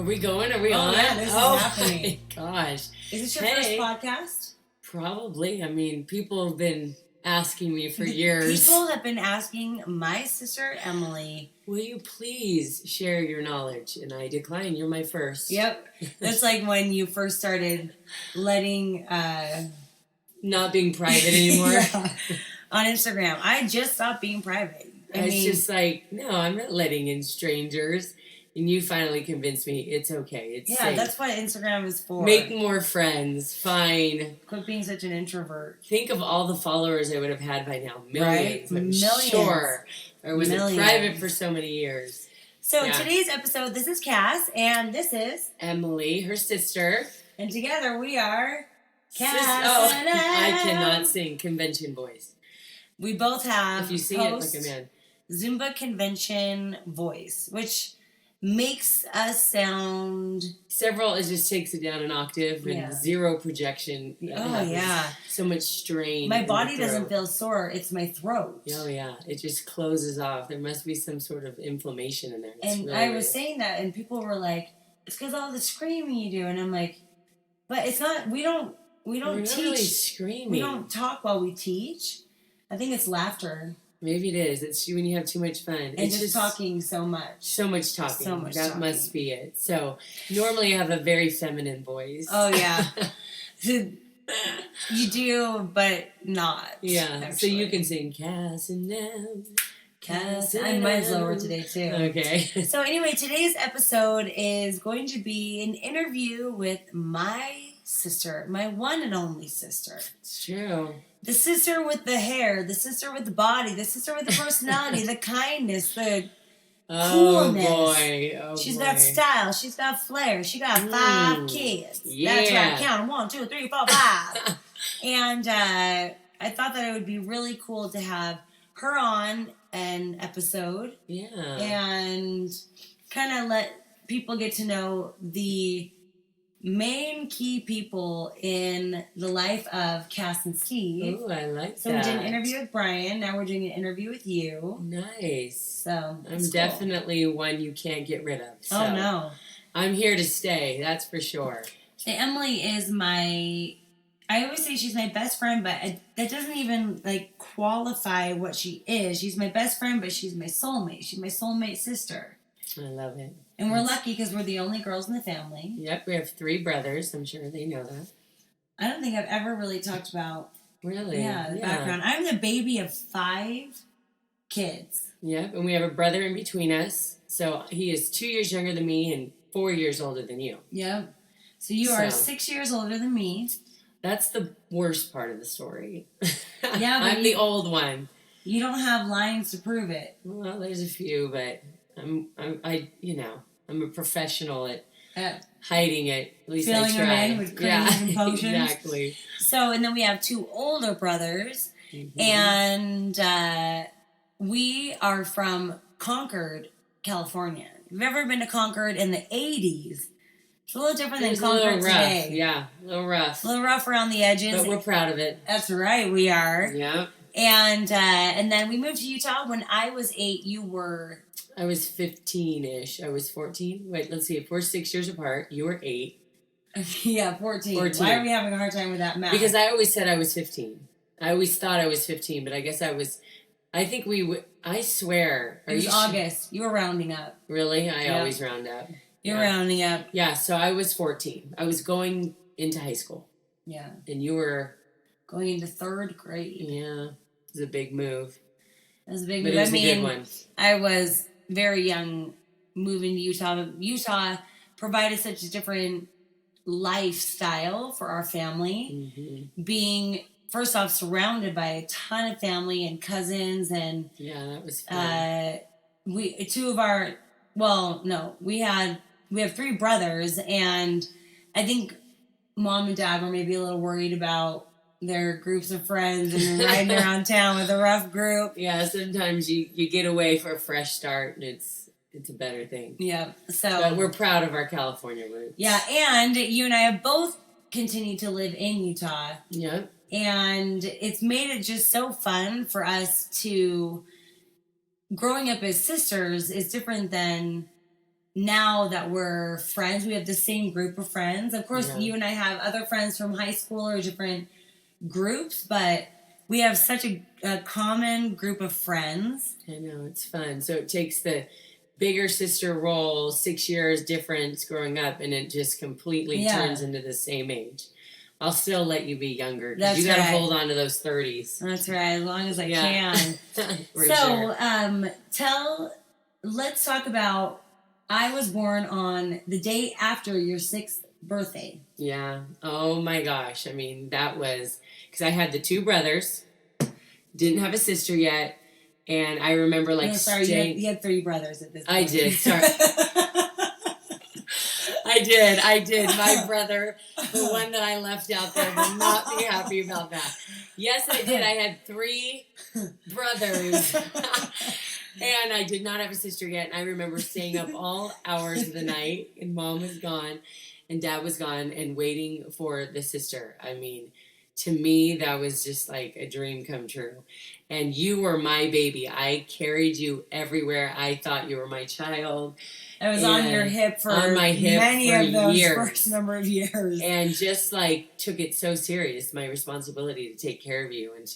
Are we going? Are we on? Yeah, this is happening. My gosh. Is this your first podcast? Probably. I mean, people have been asking me for years. People have been asking my sister, Emily. Will you please share your knowledge? And I decline. You're my first. Yep. That's like when you first started letting... Not being private anymore. Yeah, on Instagram. I just stopped being private. It's just like, no, I'm not letting in strangers. And you finally convinced me it's okay. It's safe. That's what Instagram is for. Make more friends. Fine. Quit being such an introvert. Think of all the followers I would have had by now. Millions. Right? I'm Millions. Sure. Or was it private for so many years? So today's episode, this is Kass, and this is... Emily, her sister. And together we are... Kass and I cannot sing convention voice. We both have if you sing it like a man. Zumba convention voice, which makes us sound... It just takes it down an octave and zero projection. Oh, yeah. So much strain. My body doesn't feel sore. It's my throat. Oh, yeah. It just closes off. There must be some sort of inflammation in there. And I was saying that, and people were like, it's because all the screaming you do. And I'm like, but it's not... We don't teach. Really screaming. We don't talk while we teach. I think it's laughter. Maybe it is. It's when you have too much fun. And it's just talking so much. So much talking. So much that talking. Must be it. So, normally I have a very feminine voice. Oh, yeah. You do, but not. Yeah. Actually. So you can sing Kass and Em. Kass and Em. Mine's lower today, too. Okay. So anyway, today's episode is going to be an interview with my sister, my one and only sister. It's true. The sister with the hair, the sister with the body, the sister with the personality, the kindness, the coolness. Oh, She's got style. She's got flair. She got 5 kids. Yeah. That's right. Count 1, 2, 3, 4, 5. And I thought that it would be really cool to have her on an episode. Yeah. And kind of let people get to know the main key people in the life of Kass and Steve. Oh, I like that. So we did an interview with Brian. Now we're doing an interview with you. Nice. So I'm definitely one you can't get rid of. So oh, no. I'm here to stay. That's for sure. And Emily is I always say she's my best friend, but that doesn't even, qualify what she is. She's my best friend, but she's my soulmate. She's my soulmate sister. I love it. And we're lucky because we're the only girls in the family. Yep, we have 3 brothers. I'm sure they know that. I don't think I've ever really talked about... Really? Yeah, the background. I'm the baby of 5 kids. Yep, and we have a brother in between us. So he is 2 years younger than me and 4 years older than you. Yep. So you are 6 years older than me. That's the worst part of the story. Yeah, but I'm the old one. You don't have lines to prove it. Well, there's a few, but I'm a professional at hiding it. At least filling I try. them in with creams and potions. Exactly. So, and then we have 2 older brothers, and we are from Concord, California. If you've ever been to Concord in the 80s, it's a little different than Concord today. Yeah, a little rough. A little rough around the edges. But we're proud of it. That's right, we are. Yeah. And then we moved to Utah when I was 8. You were... I was 15-ish. I was 14. Wait, let's see. If we're 6 years apart, you were 8. Yeah, 14. Why are we having a hard time with that math? Because I always said I was 15. I always thought I was 15, but I guess I was... I think I swear. It was August. You were rounding up. Really? I always round up. You're rounding up. Yeah, so I was 14. I was going into high school. Yeah. And you were... Going into 3rd grade. Yeah. It was a big move. It was a big move. But it was a good one. I was very young moving to Utah. Utah provided such a different lifestyle for our family. Mm-hmm. Being, first off, surrounded by a ton of family and cousins. And yeah, that was fun. We have 3 brothers, and I think Mom and Dad were maybe a little worried about their groups of friends and riding around town with a rough group. Yeah, sometimes you get away for a fresh start, and it's a better thing. Yeah, but we're proud of our California roots. Yeah, and you and I have both continued to live in Utah. Yeah. And it's made it just so fun for us to... Growing up as sisters is different than now that we're friends, we have the same group of friends. Of course, you and I have other friends from high school or different groups, but we have such a common group of friends. I know, it's fun. So it takes the bigger sister role, 6 years difference growing up, and it just completely turns into the same age. I'll still let you be younger because you got to hold on to those 30s. That's right, as long as I can. Let's talk about, I was born on the day after your 6th birthday. Yeah. Oh my gosh. I mean, that was, because I had the 2 brothers, didn't have a sister yet, and I remember like you had 3 brothers at this point. I did, sorry. I did. My brother, the one that I left out there, will not be happy about that. Yes, I did. I had 3 brothers. And I did not have a sister yet. And I remember staying up all hours of the night, and Mom was gone, and Dad was gone, and waiting for the sister. I mean, to me, that was just like a dream come true. And you were my baby. I carried you everywhere. I thought you were my child. I was on your hip for many of those first number of years. And just like took it so serious, my responsibility to take care of you and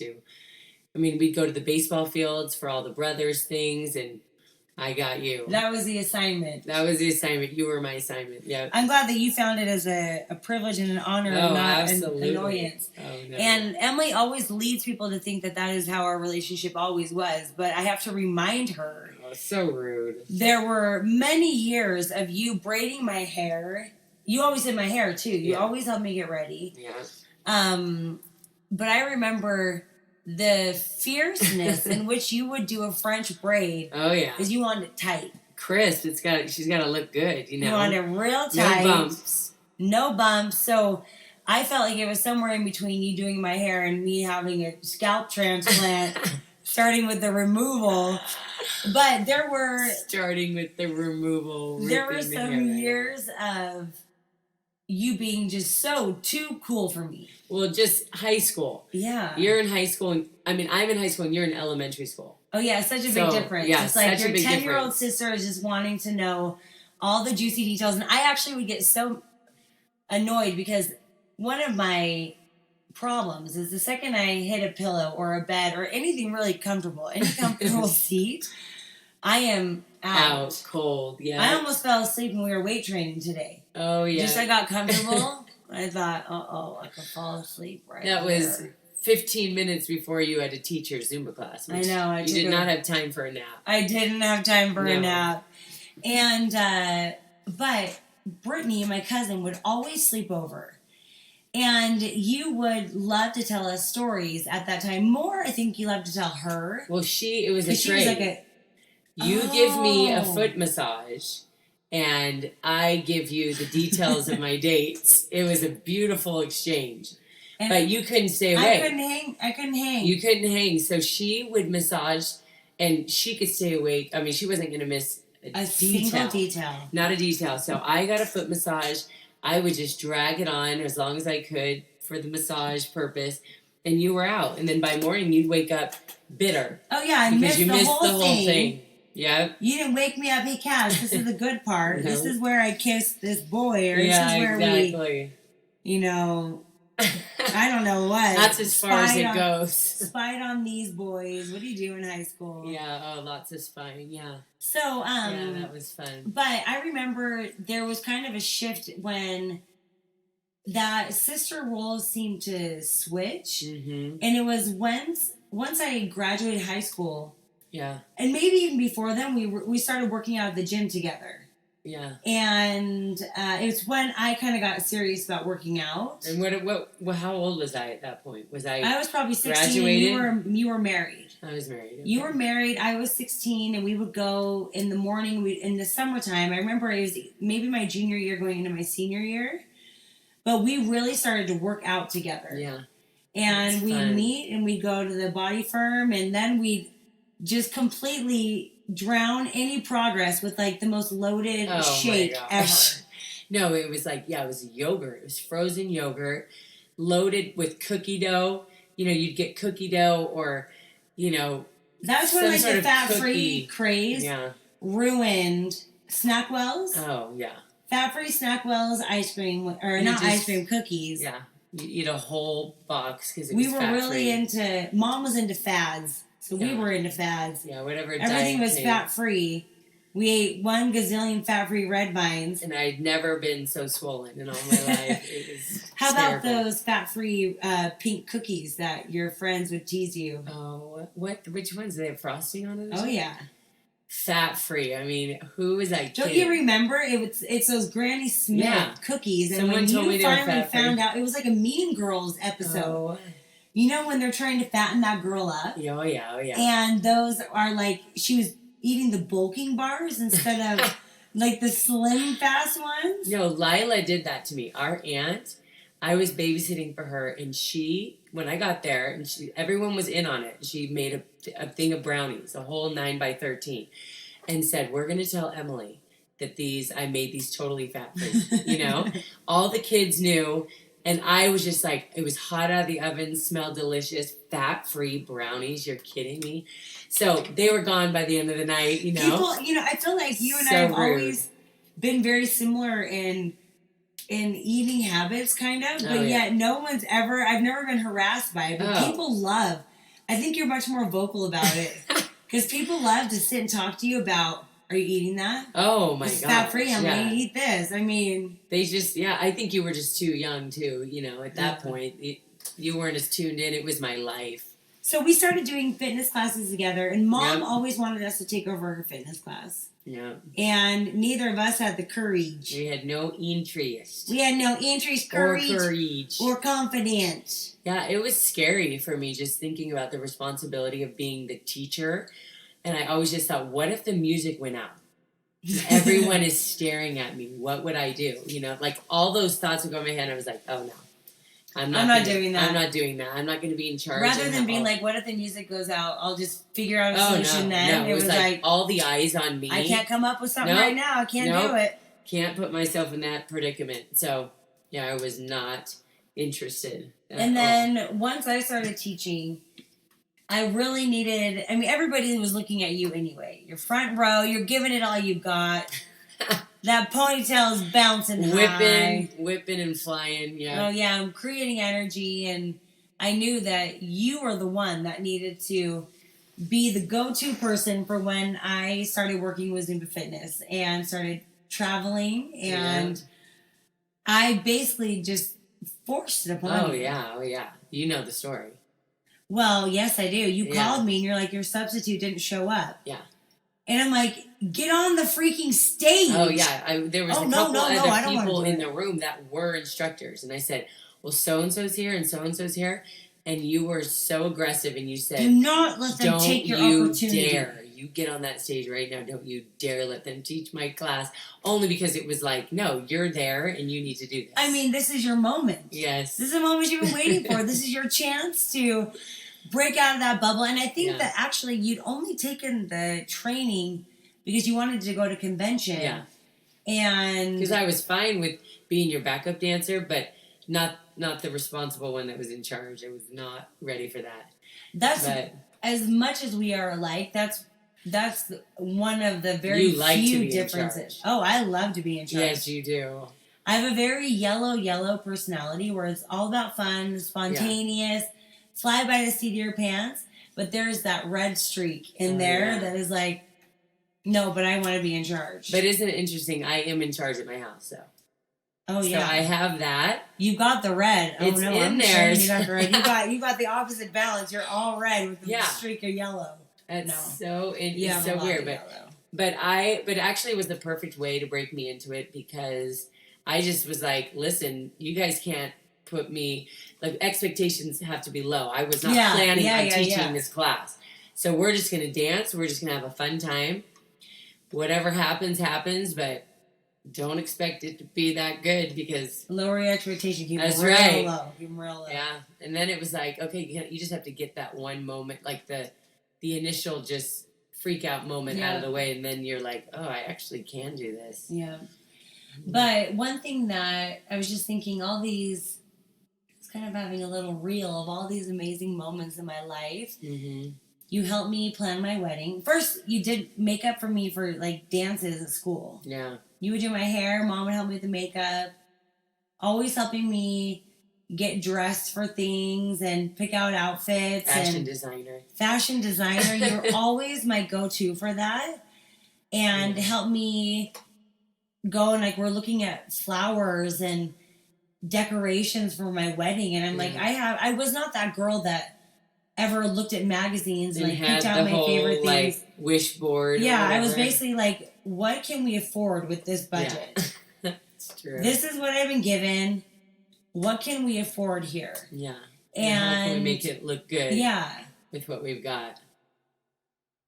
we'd go to the baseball fields for all the brothers things, and I got you. That was the assignment. You were my assignment. Yeah. I'm glad that you found it as a privilege and an honor and not an annoyance. Oh, no. And Emily always leads people to think that is how our relationship always was. But I have to remind her. Oh, so rude. There were many years of you braiding my hair. You always did my hair, too. You always helped me get ready. Yeah. But I remember the fierceness in which you would do a French braid. Oh yeah, because you wanted it tight, crisp. She's got to look good. You wanted it real tight, no bumps. So I felt like it was somewhere in between you doing my hair and me having a scalp transplant, starting with the removal. But there were some years of you being just so too cool for me. Well, just high school. Yeah. You're in high school. I'm in high school and you're in elementary school. Oh, yeah. Such a big difference. Yeah, it's like your 10-year-old sister is just wanting to know all the juicy details. And I actually would get so annoyed because one of my problems is the second I hit a pillow or a bed or anything really comfortable, any comfortable seat, I am out cold. Yeah. I almost fell asleep when we were weight training today. Oh, yeah. Just I got comfortable. I thought, I could fall asleep right That there. Was 15 minutes before you had to teach your Zumba class. I know. You did not have time for a nap. I didn't have time for a nap. And, but Brittany, my cousin, would always sleep over. And you would love to tell us stories at that time. More, I think you loved to tell her. Well, it was a trade. She was like you give me a foot massage, and I give you the details of my dates. It was a beautiful exchange. But you couldn't stay awake. I couldn't hang. You couldn't hang. So she would massage, and she could stay awake. I mean, she wasn't going to miss a single detail. Not a detail. So I got a foot massage. I would just drag it on as long as I could for the massage purpose. And you were out. And then by morning, you'd wake up bitter. Oh, yeah. I missed the whole thing. Yep. You didn't wake me up. Hey, Kass, this is the good part. No. This is where I kissed this boy. Or this is where we, I don't know what. That's as far as it goes. Spied on these boys. What do you do in high school? Yeah, lots of spying, yeah. So, yeah, that was fun. But I remember there was kind of a shift when that sister role seemed to switch. Mm-hmm. And it was once I graduated high school. Yeah. And maybe even before then, we started working out at the gym together. Yeah. And it's when I kind of got serious about working out. And how old was I at that point? I was probably 16. Graduated? You were married. I was married. Okay. You were married. I was 16, and we would go in the morning. In the summertime, I remember it was maybe my junior year going into my senior year. But we really started to work out together. Yeah. And we'd meet, and we'd go to the Body Firm, and then we'd just completely drown any progress with like the most loaded shake ever. No, it was it was yogurt. It was frozen yogurt loaded with cookie dough. You'd get cookie dough or, That's when the fat-free craze ruined Snackwells. Oh, yeah. Fat-free Snackwells ice cream, or You not just- ice cream, cookies. Yeah. You eat a whole box because it We was were fat-free. really into, Mom was into fads, so we Yeah. were into fads. Yeah, whatever. Everything diet was came. fat-free. We ate 1 gazillion fat-free Red Vines. And I'd never been so swollen in all my life. It was How about terrible. those fat-free pink cookies that your friends would tease you? Oh, what? Which ones? Do they have frosting on it? Oh, yeah. Fat-free. I mean, who is that Don't kid? you remember? It's those Granny Smith Yeah. cookies. And Someone when told you me they were finally fat-free. found out, it was like a Mean Girls episode. Oh, You know when they're trying to fatten that girl up? yeah, oh, yeah, oh, yeah. And those are like, she was eating the bulking bars instead of like the slim fast ones. No, Lila did that to me. Our aunt, I was babysitting for her, and she, when I got there, and everyone was in on it. She made a thing of brownies, a whole 9 by 13, and said, "We're going to tell Emily that I made these totally fat free." You know, all the kids knew, and I was just like, it was hot out of the oven, smelled delicious, fat free brownies. You're kidding me? So they were gone by the end of the night. You know, People, I feel like you and I So have rude. always been very similar in eating habits, kind of, but yeah. yet I've never been harassed by it, but people love, I think you're much more vocal about it, because people love to sit and talk to you about, are you eating that? Oh my It's god! fat free. I'm gonna eat this. I mean, they just I think you were just too young too. You know, at that point, you weren't as tuned in. It was my life. So we started doing fitness classes together, and Mom Yep. always wanted us to take over her fitness class. Yeah, And neither of us had the courage. we had no interest. We had no interest, courage, or confidence. Yeah, it was scary for me just thinking about the responsibility of being the teacher. And I always just thought, what if the music went out? Everyone is staring at me. What would I do? You know, like all those thoughts would go in my head. And I was like, oh no. I'm not doing that. I'm not doing that. I'm not going to be in charge. Rather than being like, what if the music goes out? I'll just figure out a solution then. No, it was like all the eyes on me. I can't come up with something right now. I can't do it. Can't put myself in that predicament. So, yeah, I was not interested. And then once I started teaching, I really needed, everybody was looking at you anyway. You're front row. You're giving it all you got. That ponytail is bouncing high. Whipping and flying, yeah. Oh, yeah, I'm creating energy, and I knew that you were the one that needed to be the go-to person for when I started working with Zumba Fitness and started traveling, and I basically just forced it upon you. Oh, yeah. You know the story. Well, yes, I do. You called me, and you're like, your substitute didn't show up. Yeah. And I'm like, get on the freaking stage. Oh, yeah. There was a couple other people in the room that were instructors. And I said, well, so-and-so's here and so-and-so's here. And you were so aggressive and you said, do not let them take your opportunity. Don't you dare. You get on that stage right now. Don't you dare let them teach my class. Only because it was like, no, you're there and you need to do this. This is your moment. Yes. This is the moment you've been waiting for. This is your chance to break out of that bubble. And I think that actually you'd only taken the training because you wanted to go to convention. Yeah. And because I was fine with being your backup dancer, but not the responsible one that was in charge. I was not ready for that. As much as we are alike, that's one of the very few differences. Oh, I love to be in charge. Yes, you do. I have a very yellow personality where it's all about fun, spontaneous, fly by the seat of your pants. But there's that red streak in there that is like, no, but I want to be in charge. But isn't it interesting? I am in charge at my house, so. Oh yeah. So I have that. You got the red. It's no, in I'm there. Sure you got the red. You got the opposite balance. You're all red with the streak of yellow. It's so weird, but actually it was the perfect way to break me into it because I just was like, listen, you guys can't put me, like, expectations have to be low. I was not planning on teaching this class. So we're just going to dance. We're just going to have a fun time. Whatever happens, but don't expect it to be that good because... Lower your expectation. Keep that's them real right. low. Keep them real low. Yeah. And then it was like, okay, you just have to get that one moment, like the initial just freak out moment out of the way. And then you're like, oh, I actually can do this. Yeah. But one thing that I was just thinking, I was kind of having a little reel of all these amazing moments in my life. Mm-hmm. You helped me plan my wedding. First, you did makeup for me for like dances at school. Yeah. You would do my hair. Mom would help me with the makeup. Always helping me get dressed for things and pick out outfits. Fashion designer. Fashion designer. You were always my go-to for that. And help me go and like we're looking at flowers and decorations for my wedding. And I'm like, I was not that girl that ever looked at magazines and like picked out my favorite things. Like wish board. Yeah, I was basically like, what can we afford with this budget? Yeah. It's true. This is what I've been given. What can we afford here? Yeah. And how can we make it look good? Yeah. With what we've got.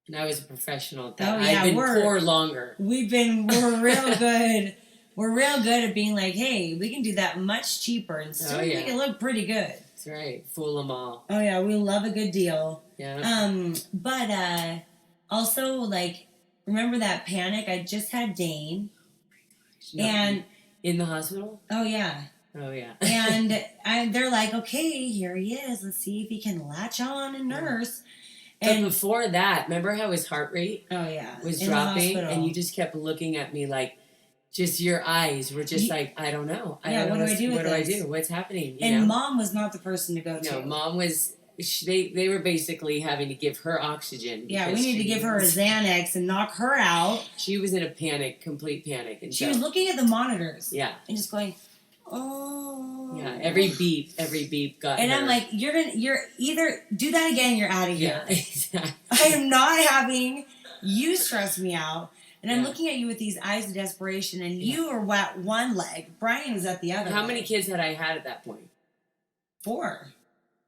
And I was a professional at that. Oh, yeah, I've been poor longer. We're real good. We're real good at being like, hey, we can do that much cheaper and still make it look pretty good. That's right. Fool them all. Oh yeah, we love a good deal. Yeah. But also like, remember that panic? I just had Dane. No, and in the hospital? Oh yeah. Oh yeah. and they're like, okay, here he is. Let's see if he can latch on and nurse. And but before that, remember how his heart rate was dropping? And you just kept looking at me like, just your eyes were just like, I don't know. I don't know what do I do? What's happening? You know? Mom was not the person to go to. No, Mom was, they were basically having to give her oxygen. Yeah, we need to give her a Xanax and knock her out. She was in a panic, complete panic. And she was looking at the monitors. Yeah. And just going, oh. Yeah, every beep got and her. I'm like, you're either do that again, you're out of here. Yeah, exactly. I am not having you stress me out. And I'm looking at you with these eyes of desperation, and you were at one leg. Brian was at the other. How many kids had I had at that point? 4.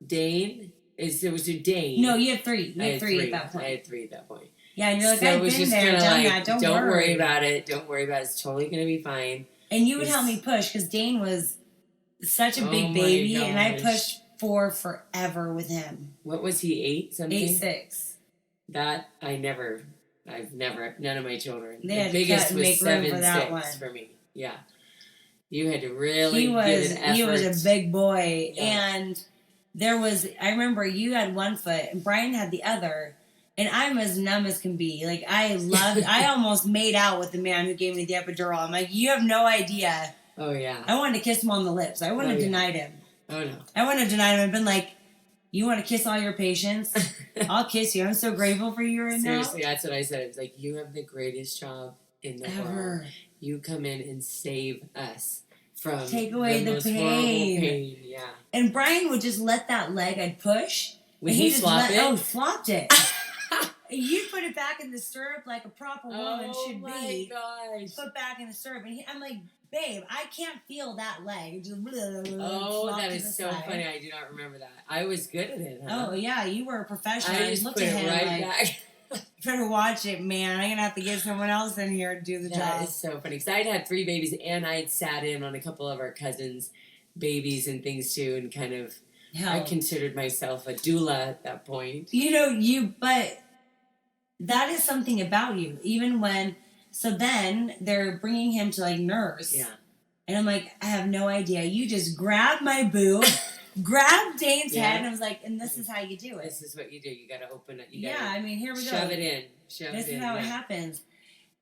Dane? It was your Dane. No, you had 3. You had 3 at that point. I had 3 at that point. Yeah, and you're like, I've been there, done that. Don't worry about it. Don't worry about it. It's totally going to be fine. And you would help me push, because Dane was such a big baby, and I pushed 4 forever with him. What was he, 8 something? 8'6". That, none of my children. They the biggest was 7'6" for me. Yeah. You had to really give an effort. He was a big boy. Yeah. And I remember you had one foot and Brian had the other. And I'm as numb as can be. Like, I almost made out with the man who gave me the epidural. I'm like, you have no idea. Oh, yeah. I wanted to kiss him on the lips. I wouldn't have denied him. Oh, no. I wouldn't have denied him and been like, you want to kiss all your patients? I'll kiss you. I'm so grateful for you right now. Seriously, that's what I said. It's like, you have the greatest job in the world. You come in and save us from take away the most pain. Horrible pain. Yeah. And Brian would just let that leg I'd push. Would he flop it? Oh, flopped it. You put it back in the stirrup like a proper woman should be. Oh my gosh. Put back in the stirrup. And I'm like, babe, I can't feel that leg. Just that is so funny. I do not remember that. I was good at it, huh? Oh, yeah. You were a professional. I just put it right back. You better watch it, man. I'm going to have to get someone else in here to do the job. That is so funny. Because I'd had 3 babies, and I'd sat in on a couple of our cousins' babies and things, too, and kind of, I considered myself a doula at that point. But that is something about you. Even when, so then they're bringing him to, like, nurse. Yeah. And I'm like, I have no idea. You just grabbed my boob, grabbed Dane's head, and I was like, and this is how you do it. This is what you do. You got to open it. I mean, here we go. Shove it in. This is how it happens.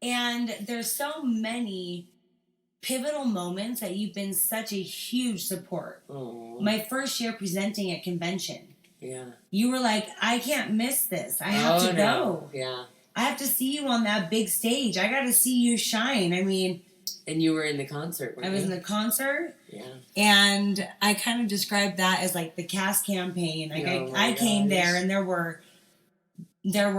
And there's so many pivotal moments that you've been such a huge support. Aww. My first year presenting at convention. Yeah. You were like, I can't miss this. I have to go. Yeah. I have to see you on that big stage. I got to see you shine. I mean... And you were in the concert, I was in the concert. Yeah. And I kind of described that as like the Kass campaign. Like I came there and there were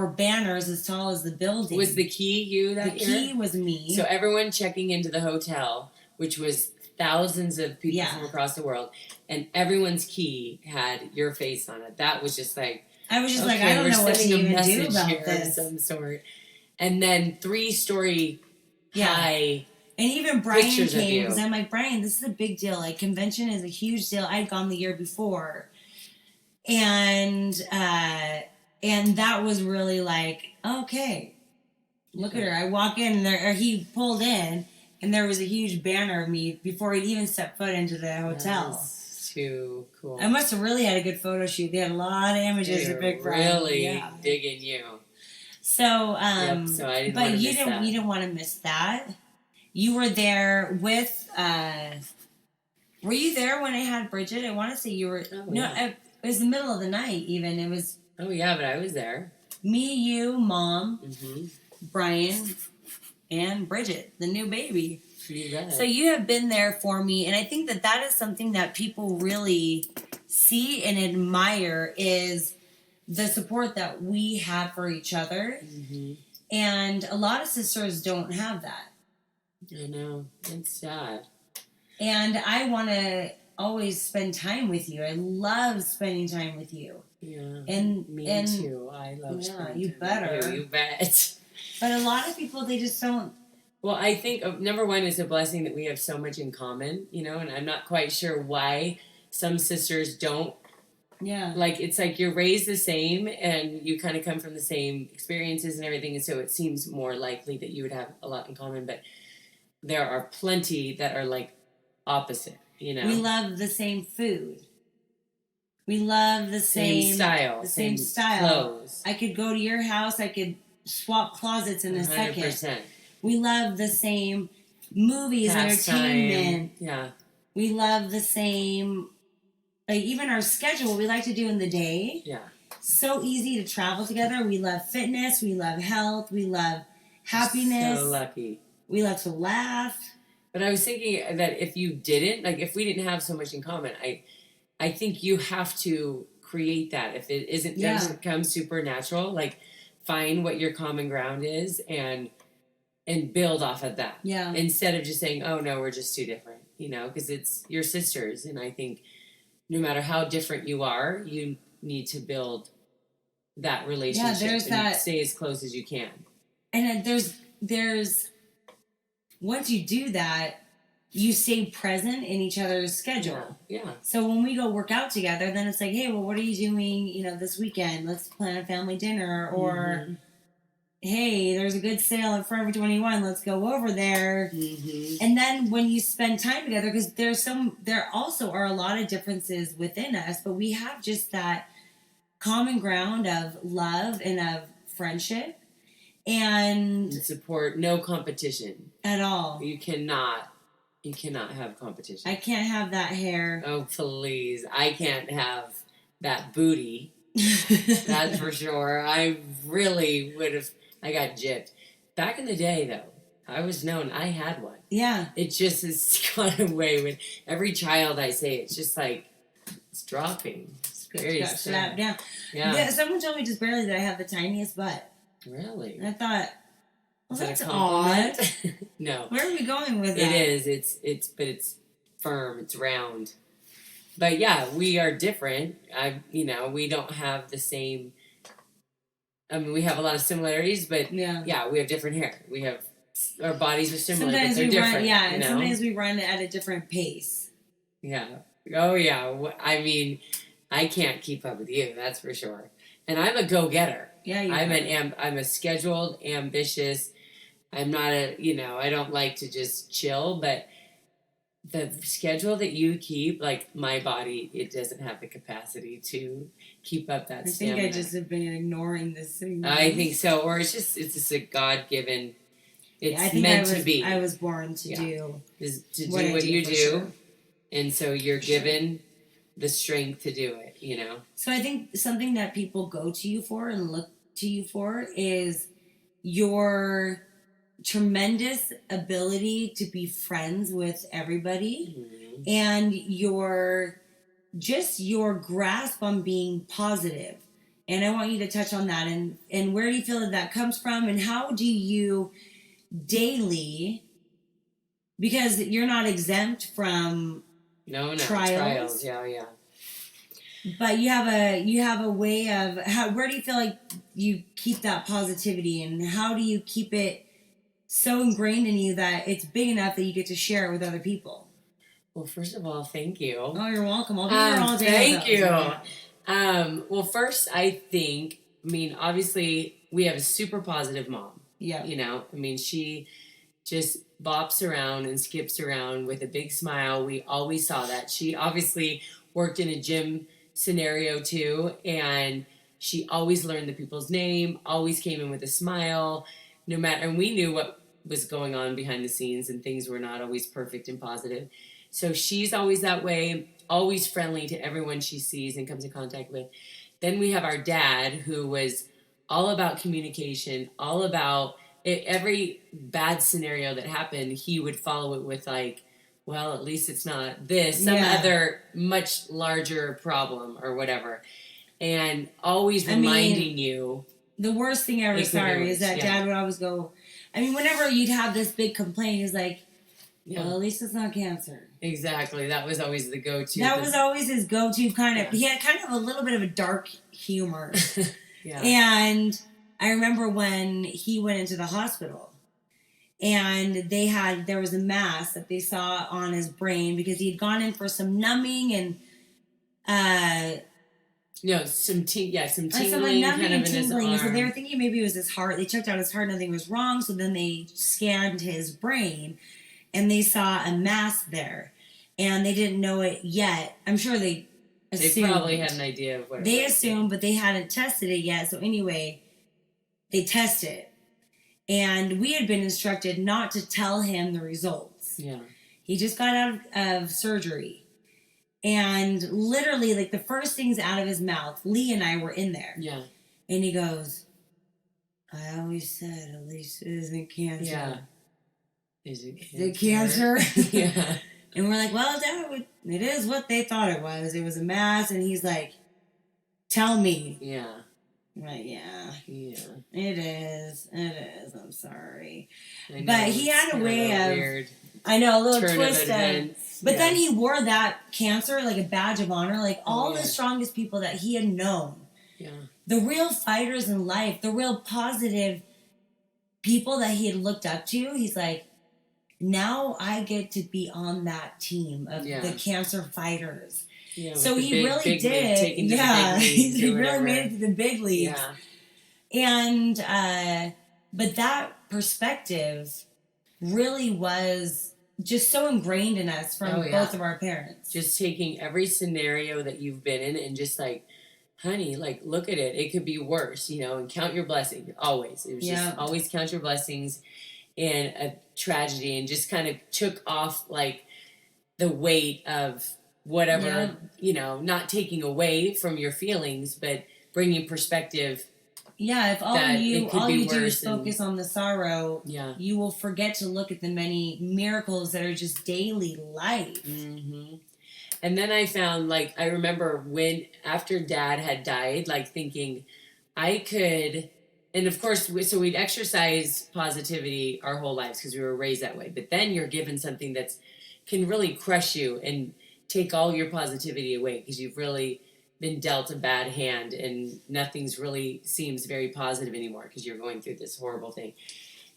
banners as tall as the building. Was the key you that year? The key was me. So everyone checking into the hotel, which was thousands of people from across the world, and everyone's key had your face on it. That was just like... I was just like, I don't know what to even do about this. Of some sort. And then 3-story high... And even Brian came, because I'm like, Brian, this is a big deal. Like, convention is a huge deal. I'd gone the year before. And that was really like, okay, look at her. I walk in, or he pulled in, and there was a huge banner of me before he'd even stepped foot into the hotel. too cool. I must have really had a good photo shoot. They had a lot of images of Big Brother. Really digging you. So, so I didn't but you didn't want to miss that. You were there with. Were you there when I had Bridget? I want to say you were. It was the middle of the night. Even it was. Oh yeah, but I was there. Me, you, Mom, Brian, and Bridget, the new baby. So you have been there for me, and I think that is something that people really see and admire is the support that we have for each other. And a lot of sisters don't have that. I know. It's sad. And I want to always spend time with you. I love spending time with you. Yeah. And me too. I love spending time you better. with you. You bet. But a lot of people, they just don't. Well, I think number one is a blessing that we have so much in common, you know, and I'm not quite sure why some sisters don't. Yeah. Like, it's like you're raised the same and you kind of come from the same experiences and everything, and so it seems more likely that you would have a lot in common, but there are plenty that are, like, opposite, you know. We love the same food. We love the same style. The same style. Clothes. I could go to your house. I could swap closets in a 100%. second. We love the same movies, entertainment. Yeah. We love the same, like even our schedule, what we like to do in the day. Yeah. So easy to travel together. We love fitness. We love health. We love happiness. So lucky. We love to laugh. But I was thinking that if you didn't, like if we didn't have so much in common, I think you have to create that. If it doesn't come supernatural, like find what your common ground is and build off of that. Yeah. Instead of just saying, oh no, we're just too different, you know, because it's your sisters. And I think no matter how different you are, you need to build that relationship. Yeah, there's that. Stay as close as you can. And there's, once you do that, you stay present in each other's schedule. Yeah. So when we go work out together, then it's like, hey, well, what are you doing, you know, this weekend? Let's plan a family dinner. Or, hey, there's a good sale at Forever 21. Let's go over there. And then when you spend time together, because there also are a lot of differences within us, but we have just that common ground of love and of friendship and support. No competition at all. You cannot have competition. I can't have that hair. Oh, please. I can't have that booty. That's for sure. I really would have. I got gypped. Back in the day, though, I was known. I had one. Yeah. It just has gone away with every child I say. It's just like, it's dropping. It's very slapped down. Yeah. Someone told me just barely that I have the tiniest butt. Really? And I thought, well, that's odd. No. Where are we going with that? It is. But it's firm. It's round. But yeah, we are different. We don't have the same. I mean, we have a lot of similarities, but we have different hair. We have our bodies are similar, sometimes but they're different. And sometimes we run at a different pace. Yeah. Oh yeah. I mean, I can't keep up with you. That's for sure. And I'm a go-getter. Yeah, I'm a scheduled, ambitious. I'm not I don't like to just chill, but the schedule that you keep, like my body, it doesn't have the capacity to keep up that stamina. I think I just have been ignoring this thing. I think so, or it's just a God-given. It's meant to be. I was born to do what you do, sure. And so you're given the strength to do it. You know. So I think something that people go to you for and look to you for is your tremendous ability to be friends with everybody and your grasp on being positive. And I want you to touch on that and where do you feel that comes from and how do you daily, because you're not exempt from trials. Yeah. But you have a way of where do you feel like you keep that positivity and how do you keep it so ingrained in you that it's big enough that you get to share it with other people? Well, first of all, thank you. Oh, you're welcome. I'll be here all day. Thank you. Well, first, I mean, obviously, we have a super positive mom. Yeah. You know, I mean, she just bops around and skips around with a big smile. We always saw that. She obviously worked in a gym scenario too, and she always learned the people's name, always came in with a smile, no matter, and we knew what was going on behind the scenes, and things were not always perfect and positive. So she's always that way, always friendly to everyone she sees and comes in contact with. Then we have our dad, who was all about communication, all about it, every bad scenario that happened, he would follow it with like, well, at least it's not this, some other much larger problem or whatever. And always reminding you. The worst thing I ever saw is that Dad would always go, I mean, whenever you'd have this big complaint, he's like, well, at least it's not cancer. Exactly. That was always the go-to. That was always his go-to kind of, he had kind of a little bit of a dark humor. And I remember when he went into the hospital and there was a mass that they saw on his brain because he had gone in for some numbing and, some tingling, some kind numbing of and in tingling. his arm. So they were thinking maybe it was his heart. They checked out his heart, nothing was wrong. So then they scanned his brain and they saw a mass there. And they didn't know it yet. I'm sure they assumed. They probably had an idea of what they assumed, but they hadn't tested it yet. So anyway, they tested it. And we had been instructed not to tell him the results. Yeah. He just got out of surgery. And literally, like, the first things out of his mouth, Lee and I were in there. Yeah. And he goes, I always said, at least it isn't cancer. Yeah. Is it cancer? Is it cancer? Yeah. And we're like, well, Dad, it is what they thought it was. It was a mass. And he's like, tell me. Yeah. I'm like, yeah. Yeah. It is. It is. I'm sorry. Know, but he had a way of, weird I know, a little turn twist of events. But then he wore that cancer like a badge of honor. Like all the strongest people that he had known. Yeah. The real fighters in life, the real positive people that he had looked up to. He's like, now I get to be on that team of the cancer fighters. Yeah, so he really did. Yeah, he really made it to the big leagues. Yeah. And, but that perspective really was just so ingrained in us from both of our parents. Just taking every scenario that you've been in and just like, honey, like, look at it. It could be worse, and count your blessings. Always. It was just always count your blessings in a tragedy, and just kind of took off, like, the weight of whatever, not taking away from your feelings, but bringing perspective. Yeah, if all you do is focus on the sorrow, you will forget to look at the many miracles that are just daily life. Mm-hmm. And then I found, like, I remember after Dad had died, like, thinking I could, and of course, so we'd exercise positivity our whole lives because we were raised that way. But then you're given something that can really crush you and take all your positivity away because you've really been dealt a bad hand and nothing's really seems very positive anymore because you're going through this horrible thing.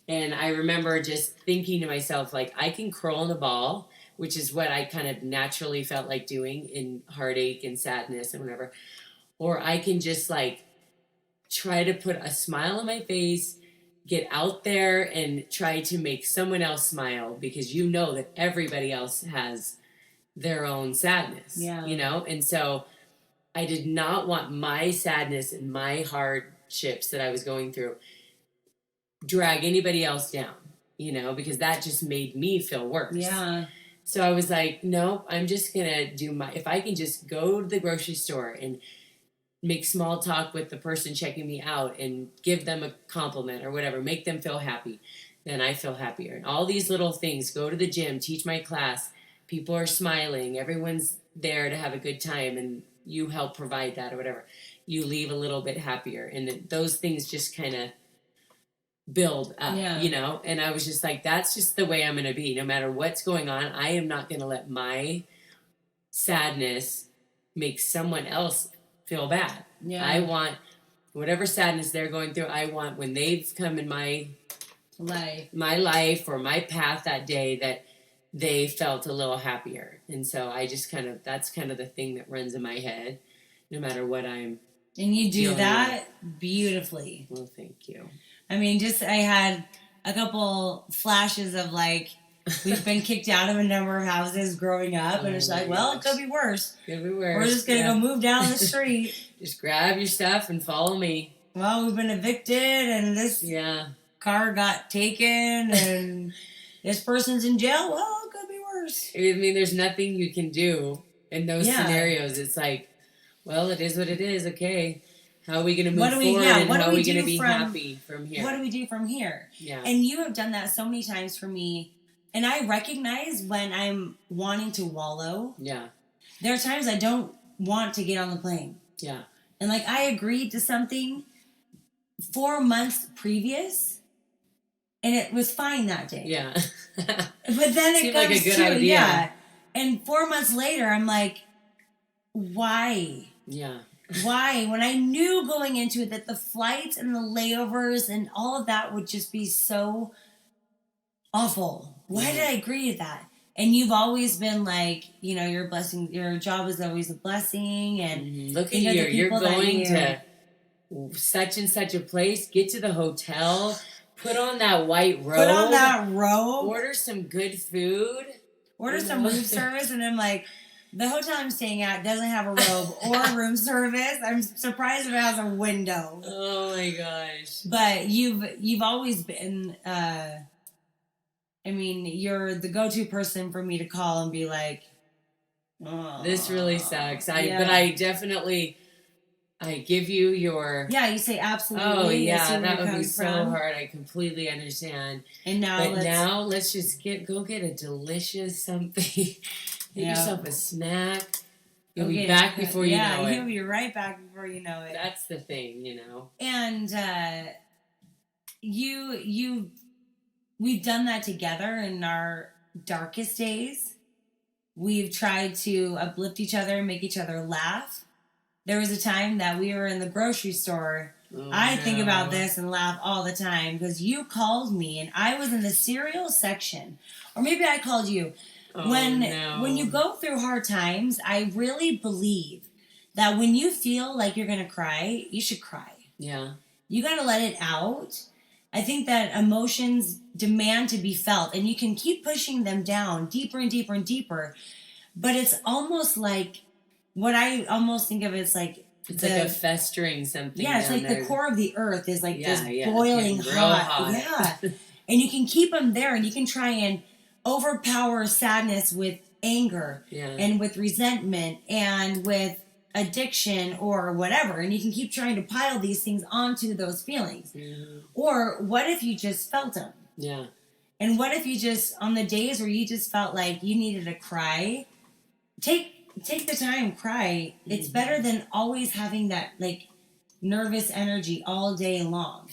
And I remember just thinking to myself, like, I can curl in a ball, which is what I kind of naturally felt like doing in heartache and sadness and whatever. Or I can just, like, try to put a smile on my face, get out there and try to make someone else smile because you know that everybody else has their own sadness, And so I did not want my sadness and my hardships that I was going through drag anybody else down, because that just made me feel worse. Yeah. So I was like, no, I'm just going to if I can just go to the grocery store and make small talk with the person checking me out and give them a compliment or whatever, make them feel happy, then I feel happier. And all these little things, go to the gym, teach my class, people are smiling, everyone's there to have a good time, and you help provide that or whatever. You leave a little bit happier. And those things just kind of build up, And I was just like, that's just the way I'm going to be. No matter what's going on, I am not going to let my sadness make someone else feel bad. Yeah. I want whatever sadness they're going through, I want when they've come in my life or my path that day that they felt a little happier. And so I just that's kind of the thing that runs in my head, no matter what I'm. And you do that beautifully. Well, thank you. I mean, I had a couple flashes of like, we've been kicked out of a number of houses growing up, and it's like, well, it could be worse. Could be worse. We're just gonna go move down the street. Just grab your stuff and follow me. Well, we've been evicted, and this car got taken, and this person's in jail. Well, it could be worse. I mean, there's nothing you can do in those scenarios. It's like, well, it is what it is. Okay. How are we going to move forward, and how are we going to be happy from here? What do we do from here? Yeah. And you have done that so many times for me. And I recognize when I'm wanting to wallow. Yeah. There are times I don't want to get on the plane. Yeah. And like, I agreed to something 4 months previous, and it was fine that day. Yeah. But then it seemed comes like a good to, idea. yeah. And 4 months later, I'm like, why? Yeah. Why? When I knew going into it that the flights and the layovers and all of that would just be so awful. Why did I agree to that? And you've always been like, you know, your blessing, your job is always a blessing. And look at you. You're going to such and such a place. Get to the hotel. Put on that white robe. Order some good food. Order some room service. And I'm like, the hotel I'm staying at doesn't have a robe or room service. I'm surprised if it has a window. Oh my gosh. But you've always been, I mean, you're the go-to person for me to call and be like, oh, this really sucks. But I definitely, I give you your... Yeah, you say absolutely. Oh, yeah, that would be so hard. I completely understand. And now, let's just go get a delicious something. Get yourself a snack. You'll be back before you know it. Yeah, you'll be right back before you know it. That's the thing, you know. And we've done that together in our darkest days. We've tried to uplift each other and make each other laugh. There was a time that we were in the grocery store. I think about this and laugh all the time because you called me and I was in the cereal section. Or maybe I called you. When you go through hard times, I really believe that when you feel like you're going to cry, you should cry. Yeah. You got to let it out. I think that emotions demand to be felt, and you can keep pushing them down deeper and deeper and deeper. But it's almost like, what I almost think of it's like a festering something. Yeah, it's like there. The core of the earth is like this boiling hot. Yeah. And you can keep them there, and you can try and overpower sadness with anger and with resentment and with addiction or whatever, and you can keep trying to pile these things onto those feelings. Or what if you just felt them? And what if you just, on the days where you just felt like you needed to cry, take the time, cry. It's better than always having that like nervous energy all day long.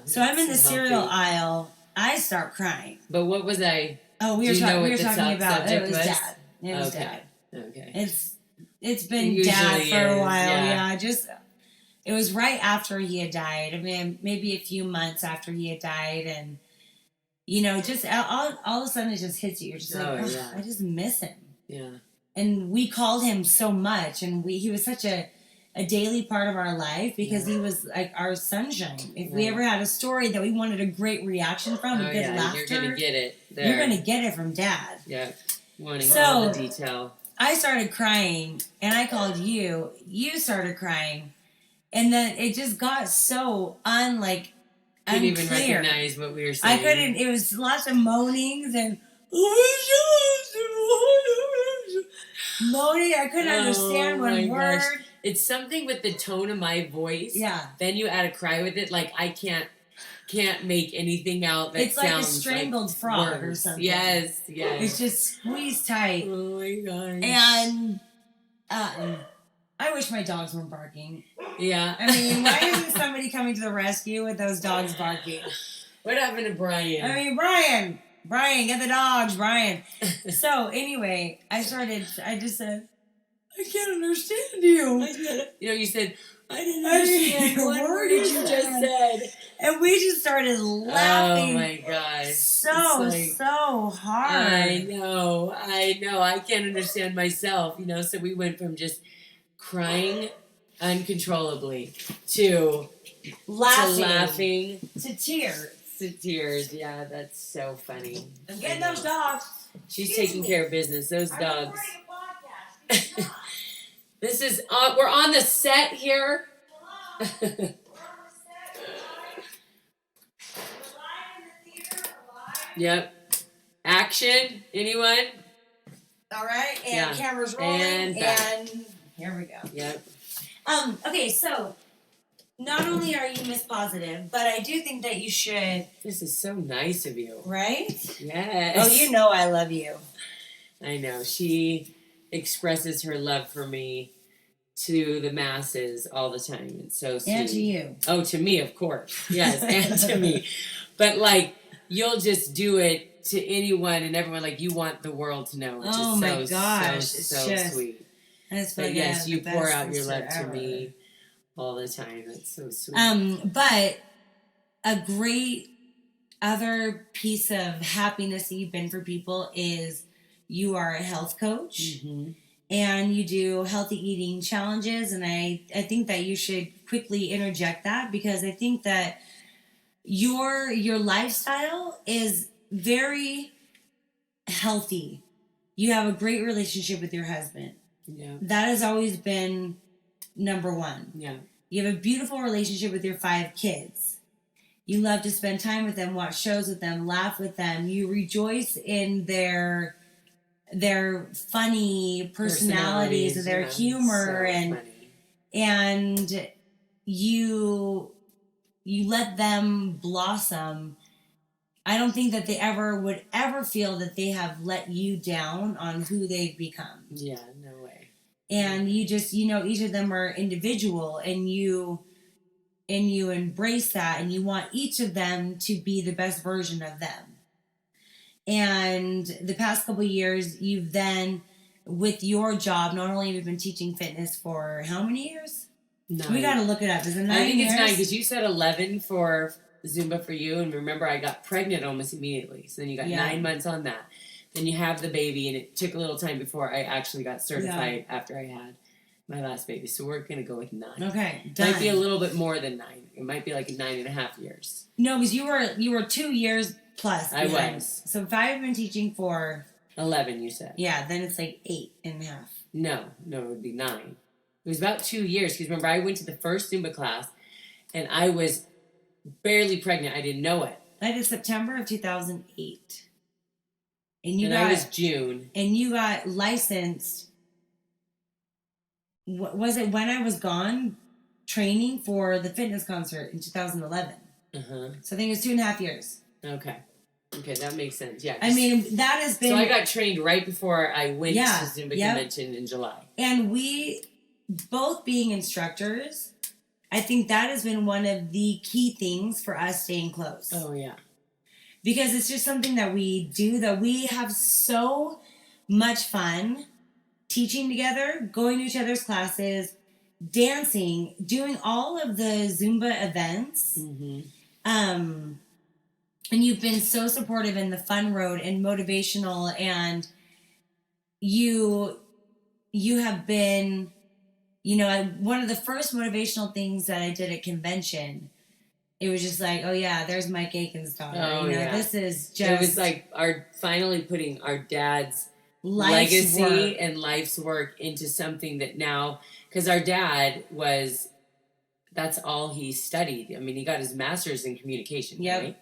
So I'm in the cereal aisle, I start crying. But what was I? Oh, we were talking about it was Dad. It was okay. Dad. Okay. It's been Dad for a while. It was right after he had died. I mean, maybe a few months after he had died, and you know, just all of a sudden it just hits you. You're just I just miss him. Yeah. And we called him so much, and he was such a daily part of our life because he was like our sunshine. If we ever had a story that we wanted a great reaction from, a good laughter, you're gonna get it. There. You're gonna get it from Dad. Yeah, wanting all the detail. I started crying, and I called you. You started crying, and then it just got so unclear. Couldn't even recognize what we were saying. I couldn't. It was lots of moanings and moaning. I couldn't understand one word. Gosh. It's something with the tone of my voice. Yeah. Then you add a cry with it. Like I can't make anything out that it's sounds like a strangled frog words. Or something. Yes. It's just squeezed tight. Oh my gosh. And I wish my dogs weren't barking. Yeah. I mean, why isn't somebody coming to the rescue with those dogs barking? What happened to Brian? I mean, Brian, get the dogs, Brian. So anyway, I just said, I can't understand you. You said, I didn't understand what word did you just said. And we just started laughing. Oh my gosh. So hard. I know. I can't understand myself, so we went from just crying uncontrollably to laughing to tears. to tears. Yeah, that's so funny. I'm getting those dogs. She's taking care of business. Those dogs. This is we're on the set here. Yep. Action. Anyone? All right, and camera's rolling, and here we go. Yep. Okay, so not only are you Miss Positive, but I do think that you should. This is so nice of you. Right? Yes. Oh, you know I love you. I know. She expresses her love for me to the masses all the time. It's so sweet. And to you. Oh, to me, of course. Yes, and to me. But like, you'll just do it to anyone and everyone, like you want the world to know, which oh is my gosh, so just, sweet. But yes, you pour out your love to me all the time. That's so sweet. But a great other piece of happiness that you've been for people is you are a health coach, and you do healthy eating challenges, and I think that you should quickly interject that, because I think that your lifestyle is very healthy. You have a great relationship with your husband. Yeah. That has always been number one. Yeah. You have a beautiful relationship with your 5 kids. You love to spend time with them, watch shows with them, laugh with them. You rejoice in their funny personalities and their humor, so and you let them blossom. I don't think that they would ever feel that they have let you down on who they've become. Yeah, no way. And you just, each of them are individual, and you embrace that, and you want each of them to be the best version of them. And the past couple of years, you've then, with your job, not only have you been teaching fitness for how many years? 9. We got to look it up. Is it 9 I think years? it's 9, because you said 11 for Zumba for you, and remember I got pregnant almost immediately, so then you got 9 months on that, then you have the baby, and it took a little time before I actually got certified after I had my last baby, so we're gonna go with 9. Okay, done. Might be a little bit more than 9. It might be like 9.5 years. No, because you were 2 years plus. I was. So if I've been teaching for 11, you said. Yeah, then it's like 8.5. No, it would be 9. It was about 2 years, because remember I went to the first Zumba class, and I was barely pregnant. I didn't know it. That is September of 2008. And I was June. And you got licensed. Was it when I was gone training for the fitness concert in 2011? So I think it was 2.5 years. Okay, that makes sense. Yeah. I mean, that has been. So I got trained right before I went to Zumba convention in July. And we, both being instructors, I think that has been one of the key things for us staying close. Oh, yeah. Because it's just something that we do, that we have so much fun teaching together, going to each other's classes, dancing, doing all of the Zumba events. And you've been so supportive in the fun road and motivational, and you have been, one of the first motivational things that I did at convention, it was just like, oh yeah, there's Mike Aiken's daughter. Oh, This is just. It was like finally putting our dad's legacy and life's work into something that now, because our dad that's all he studied. I mean, he got his master's in communication, right?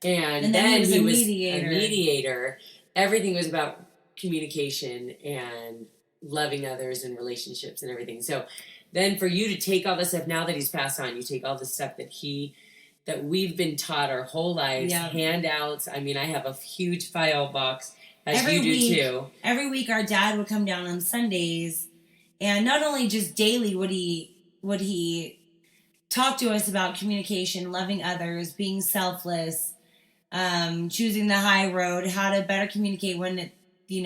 And then he was a mediator. Everything was about communication and loving others and relationships and everything. So then for you to take all this stuff, now that he's passed on, you take all the stuff that we've been taught our whole lives, handouts. I mean, I have a huge file box, as you do too. Every week our dad would come down on Sundays, and not only just daily would he talk to us about communication, loving others, being selfless, choosing the high road, how to better communicate when you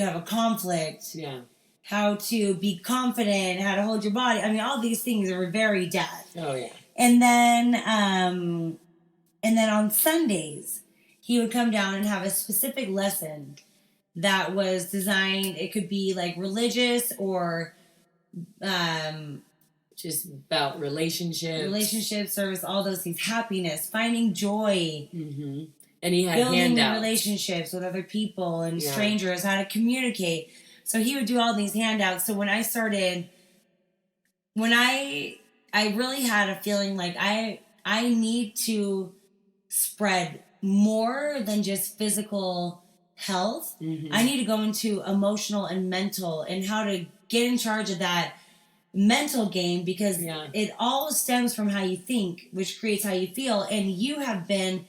have a conflict. Yeah. How to be confident, how to hold your body. I mean, all these things are very dad. Oh yeah. And then on Sundays, he would come down and have a specific lesson that was designed. It could be like religious or just about relationships, service, all those things, happiness, finding joy. Mm-hmm. And he had building handouts. relationships with other people and strangers, how to communicate. So he would do all these handouts. So when I really had a feeling like I need to spread more than just physical health. Mm-hmm. I need to go into emotional and mental and how to get in charge of that mental game, because it all stems from how you think, which creates how you feel. And you have been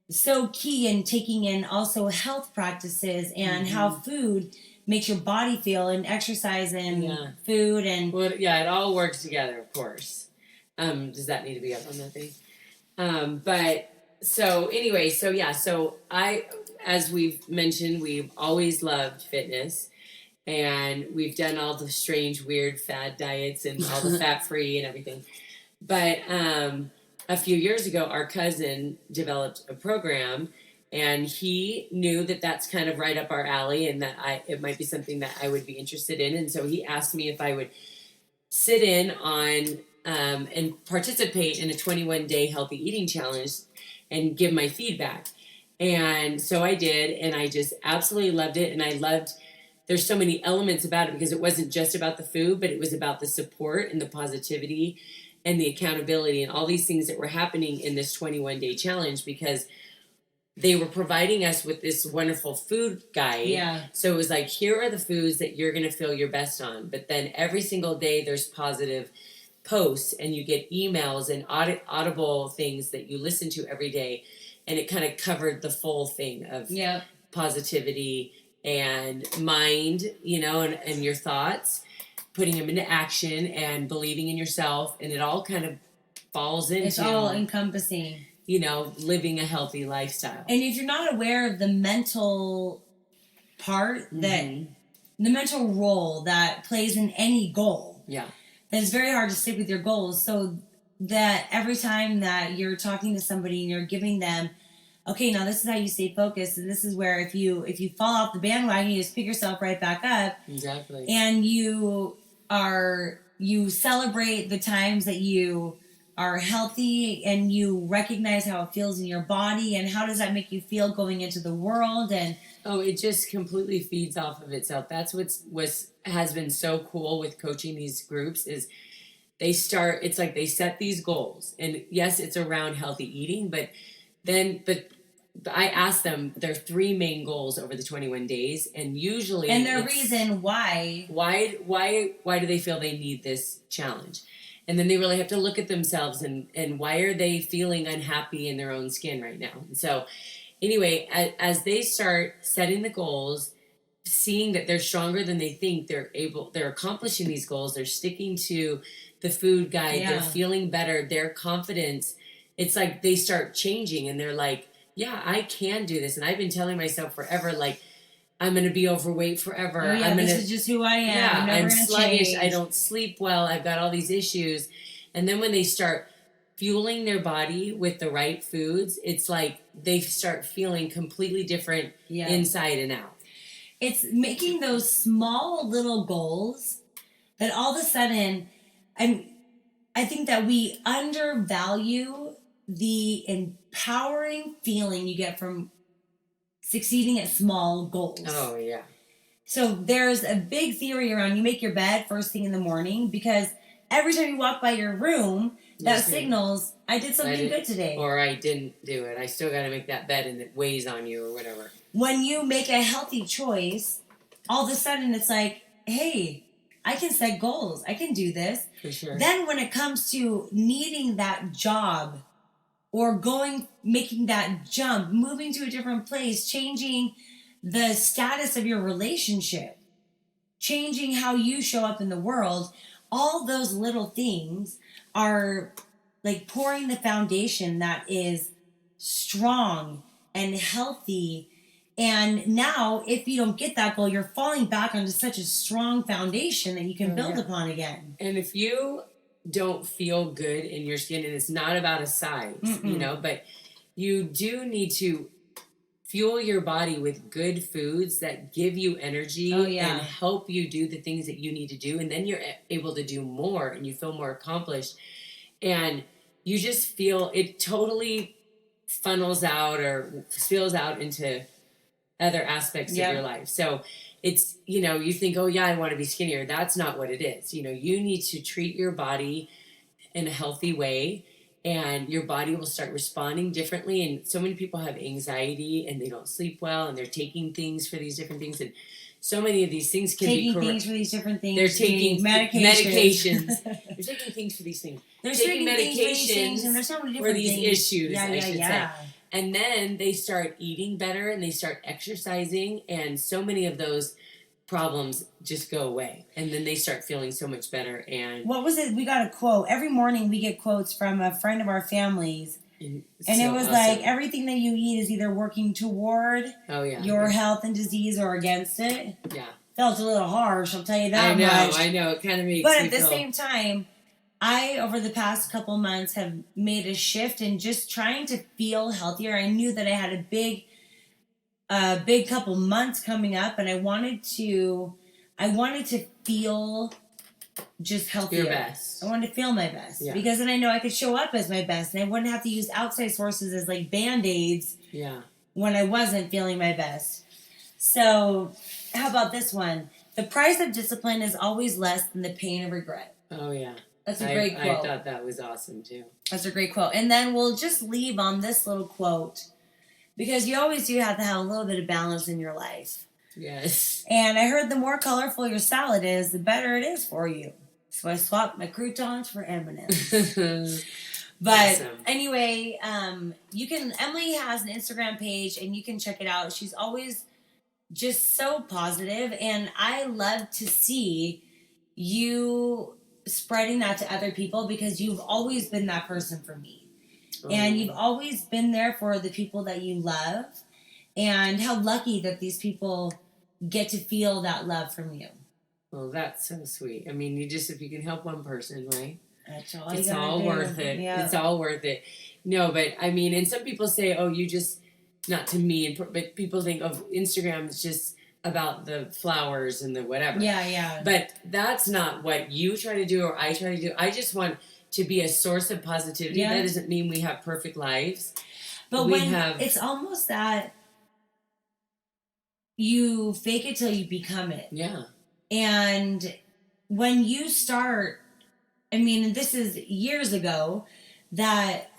so key in taking in also health practices and how food makes your body feel, and exercise and food and it all works together, of course. Does that need to be up on that thing? But so anyway, so I, as we've mentioned, we've always loved fitness, and we've done all the strange, weird fad diets and all the fat free and everything. But a few years ago, our cousin developed a program, and he knew that that's kind of right up our alley, and that it might be something that I would be interested in. And so he asked me if I would sit in on and participate in a 21-day healthy eating challenge and give my feedback. And so I did, and I just absolutely loved it. And I loved, there's so many elements about it, because it wasn't just about the food, but it was about the support and the positivity and the accountability and all these things that were happening in this 21-day challenge, because they were providing us with this wonderful food guide. Yeah. So it was like, here are the foods that you're going to feel your best on. But then every single day there's positive posts, and you get emails and audible things that you listen to every day. And it kind of covered the full thing of positivity and mind, and your thoughts, putting them into action and believing in yourself. And it all kind of falls into... It's all encompassing. Living a healthy lifestyle. And if you're not aware of the mental part, that the mental role that plays in any goal, then it's very hard to stick with your goals. So that every time that you're talking to somebody and you're giving them, okay, now this is how you stay focused, and this is where if you fall off the bandwagon, you just pick yourself right back up. Exactly. And you celebrate the times that you are healthy, and you recognize how it feels in your body, and how does that make you feel going into the world. And it just completely feeds off of itself. That's what has been so cool with coaching these groups, is it's like they set these goals, and yes, it's around healthy eating, but I asked them their 3 main goals over the 21 days, and usually... And their reason why. Why do they feel they need this challenge? And then they really have to look at themselves, and why are they feeling unhappy in their own skin right now? And so anyway, as they start setting the goals, seeing that they're stronger than they think, they're accomplishing these goals, they're sticking to the food guide, they're feeling better, their confidence, it's like they start changing, and they're like, yeah, I can do this. And I've been telling myself forever, like, I'm going to be overweight forever. Oh, yeah, this is just who I am. Yeah, I'm sluggish. I don't sleep well. I've got all these issues. And then when they start fueling their body with the right foods, it's like they start feeling completely different inside and out. It's making those small little goals that all of a sudden, I think that we undervalue the empowering feeling you get from succeeding at small goals. Oh, yeah. So there's a big theory around, you make your bed first thing in the morning, because every time you walk by your room, that signals, I did something good today. Or I didn't do it. I still got to make that bed, and it weighs on you or whatever. When you make a healthy choice, all of a sudden it's like, hey, I can set goals. I can do this. For sure. Then when it comes to needing that job, or making that jump, moving to a different place, changing the status of your relationship, changing how you show up in the world, all those little things are like pouring the foundation that is strong and healthy. And now, if you don't get that goal, you're falling back onto such a strong foundation that you can build upon again. And if you don't feel good in your skin, and it's not about a size, but you do need to fuel your body with good foods that give you energy and help you do the things that you need to do. And then you're able to do more and you feel more accomplished. And you just feel it totally funnels out or spills out into other aspects of your life. So it's, you think, oh yeah, I want to be skinnier. That's not what it is. You need to treat your body in a healthy way, and your body will start responding differently. And so many people have anxiety and they don't sleep well, and they're taking things for these different things. And so many of these things can be correct. Things for these different things. They're taking medications. They're taking things for these things. They're taking medications and there's so many different for these issues, I should say. And then they start eating better and they start exercising, and so many of those problems just go away, and then they start feeling so much better. And what was it? We got a quote every morning. We get quotes from a friend of our family's, and it was awesome. Like everything that you eat is either working toward your health and disease or against it. Yeah, felt a little harsh. I'll tell you that. I know. It kind of makes. But at the same time, I over the past couple months have made a shift in just trying to feel healthier. I knew that I had a big couple months coming up, and I wanted to feel just healthier. Your best. I wanted to feel my best because then I know I could show up as my best, and I wouldn't have to use outside sources as like Band-Aids. Yeah. When I wasn't feeling my best. So, how about this one? The price of discipline is always less than the pain of regret. Oh yeah. That's a great quote. I thought that was awesome too. That's a great quote. And then we'll just leave on this little quote, because you always do have to have a little bit of balance in your life. Yes. And I heard the more colorful your salad is, the better it is for you. So I swapped my croutons for M&Ms. But awesome. Anyway, Emily has an Instagram page and you can check it out. She's always just so positive, and I love to see you spreading that to other people, because you've always been that person for me. And you've always been there for the people that you love, and how lucky that these people get to feel that love from you. Well, that's so sweet. I mean, if you can help one person, right? That's all it's all worth it. Yeah. It's all worth it. No, but I mean, and some people say, oh, you just, not to me, but people think of Instagram is just about the flowers and the whatever. Yeah. But that's not what you try to do or I try to do. I just want to be a source of positivity. Yeah. That doesn't mean we have perfect lives. But it's almost that you fake it till you become it. Yeah. And when you start, I mean, this is years ago, that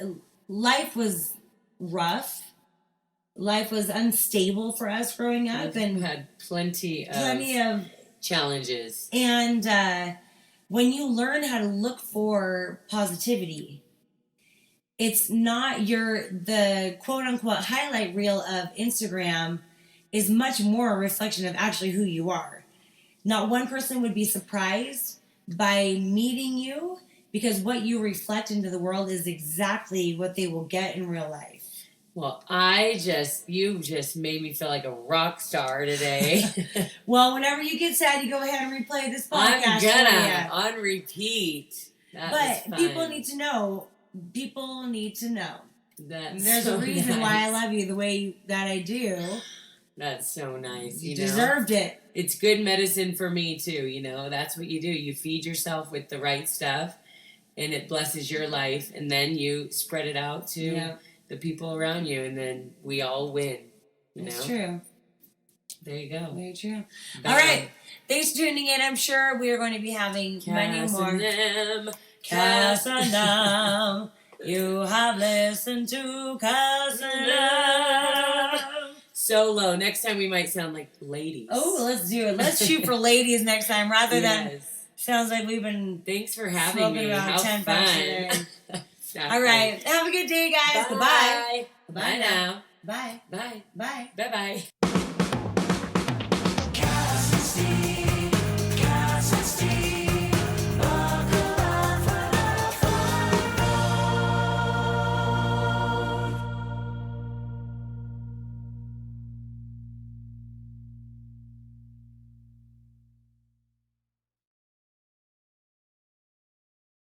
life was rough. Life was unstable for us growing up. We've had plenty of challenges. And when you learn how to look for positivity, it's not the quote unquote highlight reel of Instagram is much more a reflection of actually who you are. Not one person would be surprised by meeting you, because what you reflect into the world is exactly what they will get in real life. Well, you just made me feel like a rock star today. Well, whenever you get sad, you go ahead and replay this podcast. I'm gonna on repeat. But people need to know. People need to know. There's a reason why I love you the way that I do. That's so nice. You deserved it. It's good medicine for me too. That's what you do. You feed yourself with the right stuff, and it blesses your life, and then you spread it out to the people around you, and then we all win. It's true. There you go. Very true. All right. Thanks for tuning in. I'm sure we are going to be having many more. Kass and them. You have listened to Kass and them. Solo. Next time we might sound like ladies. Oh, let's do it. Let's shoot for ladies next time rather than. Sounds like we've been. Thanks for having me. How 10 fun. All right. Have a good day, guys. Bye. Goodbye. Bye now. Bye. Bye. Bye. Bye-bye.